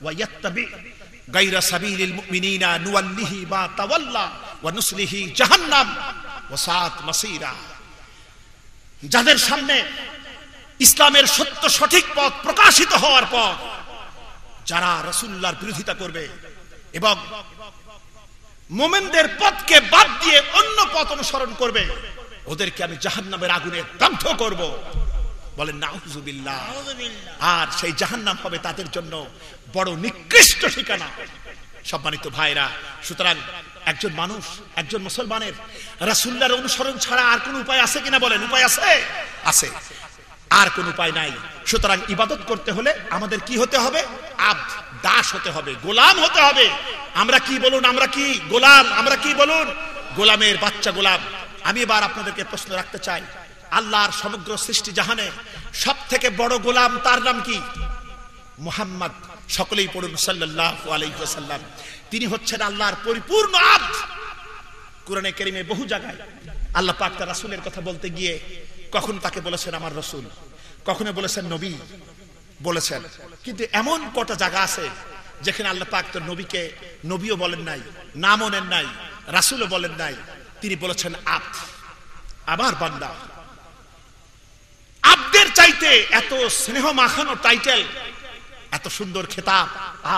ওয়া ইয়াত্তাবি গায়রা সাবিলিল মুমিনিনা নুওয়াল্লিহি মা তাওয়াল্লা ওয়া নুসলিহি জাহান্নাম ওয়া সাআত মাসীরা। যাদের সামনে ইসলামের সত্য সঠিক পথ প্রকাশিত হওয়ার পর যারা রাসূলুল্লাহর বিরোধিতা করবে এবং মুমিনদের পথকে বাদ দিয়ে অন্য পথ অনুসরণ করবে, ওদেরকে আমি জাহান্নামের আগুনে দগ্ধ করব। বলেন নাউযুবিল্লাহ। আর সেই জাহান্নাম হবে তাদের জন্য বড় নিকৃষ্ট ঠিকানা। সম্মানিত ভাইরা, সুতরাং একজন মানুষ, একজন মুসলমানের রাসূলুল্লাহর অনুসরণ ছাড়া আর কোন উপায় আছে কিনা বলেন? উপায় আছে? আছে, আর কোন উপায় নাই। সুতরাং ইবাদত করতে হলে আমাদের কি হতে হবে? আব্দ, দাস হতে হবে, গোলাম হতে হবে। আমরা কি বলুন? আমরা কি গোলাম? আমরা কি বলুন? গোলামের বাচ্চা গোলাম। আমি এবার আপনাদেরকে প্রশ্ন রাখতে চাই, আল্লাহর সমগ্র সৃষ্টি জাহানে সব থেকে বড় গোলাম তার নাম কি? মুহাম্মদ। সকলেই পড়ুন সাল্লাল্লাহু আলাইহি ওয়াসাল্লাম। তিনি হচ্ছেন আল্লাহর পরিপূর্ণ আব্দ। কোরআনে কারীমে বহু জায়গায় আল্লাহ পাক তার রাসূলের কথা বলতে গিয়ে কখনো তাকে বলেছেন আমার রাসূল, কখনো বলেছেন নবী বলেছেন, কিন্তু এমন কটা জায়গা আছে যেখানে আল্লাহ পাক তার নবীকে নবীও বলেন নাই, নামও নেন নাই, রাসূলও বলেন নাই, তিনি বলেছেন আব্দ, আমার বান্দা। আব্দের চাইতে এত স্নেহ মাখানো টাইটেল, এত সুন্দর খেতাব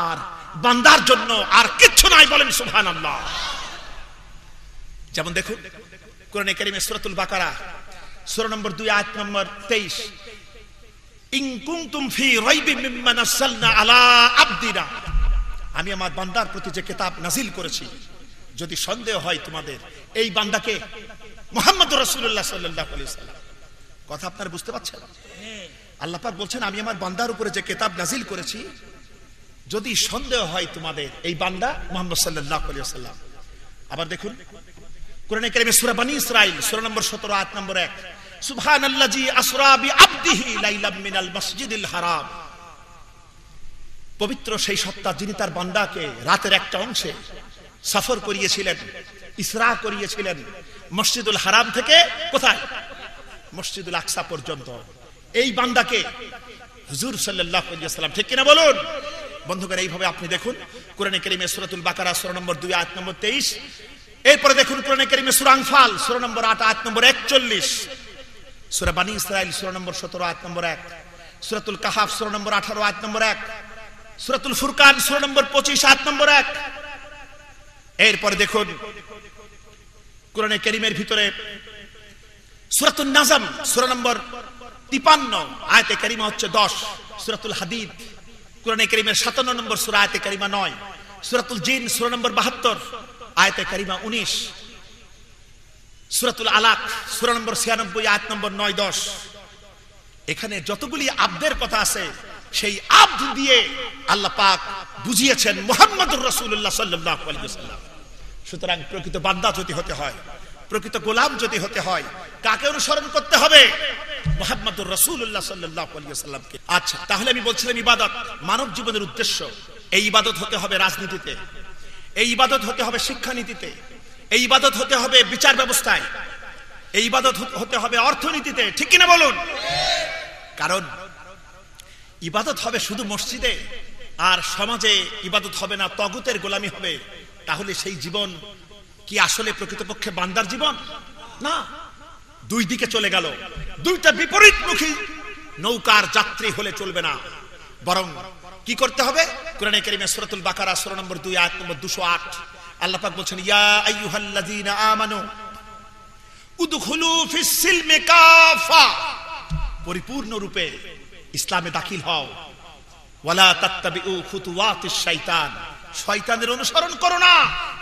আর বান্দার জন্য আর কিচ্ছু নাই। বলেন সুবহানাল্লাহ। যেমন দেখুন কোরআনে কারীমে সূরাতুল বাকারা সূরা নম্বর 2 আয়াত নম্বর 23, ইন কুনতুম ফি রাইবিন মিম্মা নাযালনা আলা আবদিনা, আমি আমার বান্দার প্রতি যে কিতাব নাযিল করেছি, যদি সন্দেহ হয় তোমাদের, এই বান্দাকে মুহাম্মদুর রাসূলুল্লাহ সাল্লাল্লাহু আলাইহি ওয়াসাল্লাম। কথা আপনারা বুঝতে পারছেন? আল্লাহ পাক বলছেন আমি আমার বান্দার উপরে যে কিতাব নাযিল করেছি, যদি সন্দেহ হয় তোমাদের, এই বান্দা মুহাম্মদ সাল্লাল্লাহু আলাইহি ওয়াসাল্লাম। আবার দেখুন কোরআনে কারীমে সূরা বনী ইসরাঈল সূরা নম্বর 17 আয়াত নম্বর 1, সুবহানাল্লাযী আসরা বিআবদিহি লাইলাম মিনাল মাসজিদিল হারাম, পবিত্র সেই সত্তা যিনি তার বান্দাকে রাতের একটা অংশে সফর করিয়েছিলেন, ইসরা করিয়েছিলেন মসজিদুল হারাম থেকে কোথায়? মসজিদুল আকসা পর্যন্ত। এই বান্দাকে হুজুর সাল্লাল্লাহু আলাইহি ওয়াসাল্লাম, ঠিক কিনা বলুন? বন্ধুগণ, এইভাবে আপনি দেখুন কোরআনে কারীমে সূরাতুল বাকারা সূরা নম্বর 2 আয়াত নম্বর 23, এরপরে দেখুন কোরআনে কারীমে সূরা আনফাল সূরা নম্বর 8 আয়াত নম্বর 41, সূরা বনী ইসরাঈল সূরা নম্বর 17 আয়াত নম্বর 1, সূরাতুল কাহাফ সূরা নম্বর 18 আয়াত নম্বর 1, সূরাতুল ফুরকান সূরা নম্বর 25 আয়াত নম্বর 1। এরপরে দেখুন কোরআনে কারীমের ভিতরে সূরাতুন নাজম সূরা নম্বর 53 আয়াতে কারিমা হচ্ছে 10, সূরাতুল হাদিদ কোরআনে কারীমের 57 নম্বর সূরা আয়াতে কারিমা 9, সূরাতুল জিন সূরা নম্বর 72 আয়াতে কারিমা 19, সূরাতুল আলাক সূরা নম্বর 96 আয়াত নম্বর 9, 10। এখানে যতগুলি আব্দের কথা আছে, সেই আব্দ দিয়ে আল্লাহ পাক বুঝিয়েছেন মুহাম্মদুর রাসূলুল্লাহ সাল্লাল্লাহু আলাইহি ওয়াসাল্লাম। সুতরাং প্রকৃত বান্দা যদি হতে হয়, প্রকৃত গোলাম যদি হতে হয়, কাকে অনুসরণ করতে হবে? মুহাম্মদুর রাসূলুল্লাহ সাল্লাল্লাহু আলাইহি ওয়াসাল্লামকে। আচ্ছা, তাহলে আমি বলছিলাম ইবাদত মানব জীবনের উদ্দেশ্য। এই ইবাদত হতে হবে রাজনীতিতে, এই ইবাদত হতে হবে শিক্ষানীতিতে, এই ইবাদত হতে হবে বিচার ব্যবস্থায়, এই ইবাদত হতে হবে অর্থনীতিতে, ঠিক কিনা বলুন? কারণ ইবাদত হবে শুধু মসজিদে আর সমাজে ইবাদত হবে না, তাগুতের গোলামি হবে, তাহলে সেই জীবন কি আসলে প্রকৃতপক্ষে বান্দার জীবন? না, দুই দিকে চলে গেল। দুইটা বিপরীতমুখী নৌকার যাত্রী হলে চলবে না, বরং কি করতে হবে? কোরআনে কারীমে সূরাতুল বাকারা সূরা নম্বর 2 আয়াত নম্বর 208 আল্লাহ পাক বলছেন ইয়া আইয়ুহাল্লাযীনা আমানু উদখুলু ফিস সিলমি কাফা, পরিপূর্ণ রূপে ইসলামে দাখিল হও। ওয়ালা তাত্তাবিউ খুতুওয়াতিশ শাইতান, শয়তানের অনুসরণ করো না,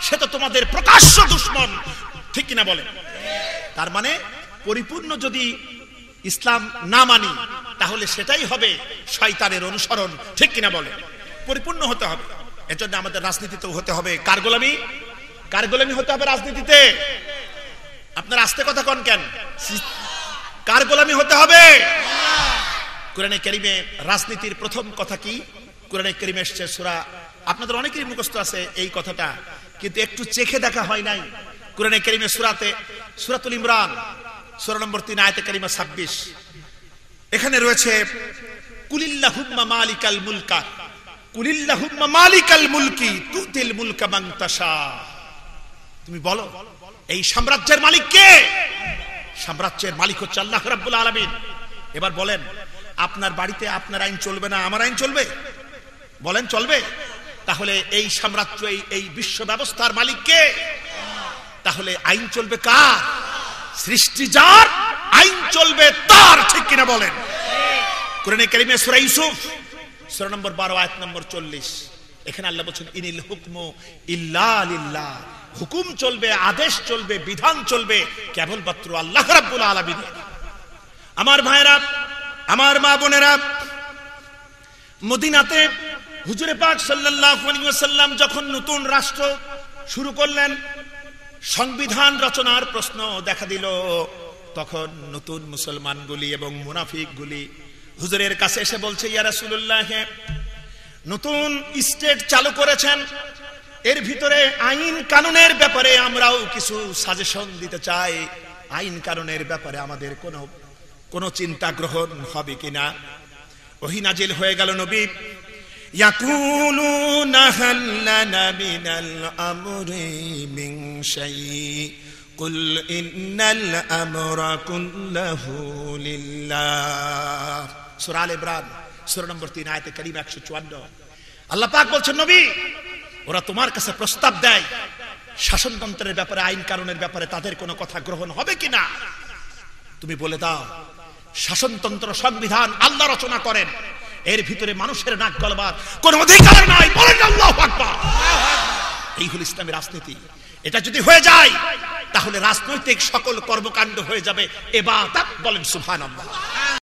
সে তো তোমাদের প্রকাশ্য দুশমন, ঠিক কিনা বলেন? তার মানে পরিপূর্ণ যদি ইসলাম না মানি, তাহলে সেটাই হবে শয়তানের অনুসরণ, ঠিক কিনা বলেন? পরিপূর্ণ হতে হবে। এজন্য আমাদের রাজনীতিতেও হতে হবে কার গোলামি? কার গোলামি হতে হবে রাজনীতিতে? আপনারা আস্তে কথা কন কেন? কার গোলামি হতে হবে? কোরআনে কারীমে রাজনীতির প্রথম কথা কি? কোরআনে কারীমে এসেছে সূরা, আপনাদের অনেকেরই মুখস্থ আছে এই কথাটা, কিন্তু একটু চেখে দেখা হয় নাই। কোরআনে কারীমে সূরাতুল ইমরান সূরা নম্বর 3 আয়াতে কারিমা 26, এখানে রয়েছে কুলিল্লাহুম্মা মালিকাল মুলকা কুলিল্লাহুম্মা মালিকাল মুলকি তুতিল মুলকা মান তাশা। তুমি বলো এই সাম্রাজ্যের মালিক কে? সাম্রাজ্যের মালিক হচ্ছে আল্লাহ রাব্বুল আলামিন। এবার বলেন, আপনার বাড়িতে আপনার আইন চলবে না, আমার আইন চলবে? বলেন চলবে? তাহলে এই সাম্রাজ্য, এই বিশ্ব ব্যবস্থার মালিক কে? তাহলে আইন চলবে কার? সৃষ্টি যার, আইন চলবে তার। ঠিক কিনা বলেন? কোরআনে কারিমে সূরা ইউসুফ সূরা নম্বর 12 আয়াত নম্বর 40, এখানে আল্লাহ বলেন ইনিল হুকমু ইল্লা লিল্লাহ। হুকুম চলবে, আদেশ চলবে, বিধান চলবে কেবলমাত্র আল্লাহ রাব্বুল আলামিন। আমার ভাইরা, আমার মা বোনেরা, মদিনাতে হুজুরে পাক সাল্লাল্লাহু আলাইহি ওয়াসাল্লাম যখন নতুন রাষ্ট্র শুরু করলেন, সংবিধান রচনার প্রশ্ন দেখা দিল, তখন নতুন মুসলমানগুলি এবং মুনাফিকগুলি হুজুরের কাছে এসে বলছে, ইয়া রাসূলুল্লাহ, নতুন স্টেট চালু করেছেন, এর ভিতরে আইন কানুনের ব্যাপারে আমরাও কিছু সাজেশন দিতে চাই। আইন কানুনের ব্যাপারে আমাদের কোনো চিন্তা গ্রহণ হবে কিনা? ওহী নাজিল হয়ে গেল, নবী ইয়াকুলুনা হাল লানা মিনাল আমরি মিন শাইই কুল ইন্নাল আমরা কুল্লাহু লিল্লাহ। সূরা আল ইমরান সূরা নম্বর 3 আয়াতে কারিমা 154। আল্লাহ পাক বলছেন, নবী, ওরা তোমার কাছে প্রস্তাব দেয় শাসনতন্ত্রের ব্যাপারে, আইন কানুনের ব্যাপারে তাদের কোনো কথা গ্রহণ হবে কিনা? তুমি বলে দাও, শাসনতন্ত্র, সংবিধান আল্লাহ রচনা করেন, এর ভিতরে মানুষের নাক গলাবার কোনো অধিকার নাই। বলেন আল্লাহু আকবার। এই হল ইসলামের রাজনীতি। এটা যদি হয়ে যায় তাহলে রাজনৈতিক সকল কর্মকাণ্ড হয়ে যাবে ইবাদত। বলেন সুবহানাল্লাহ।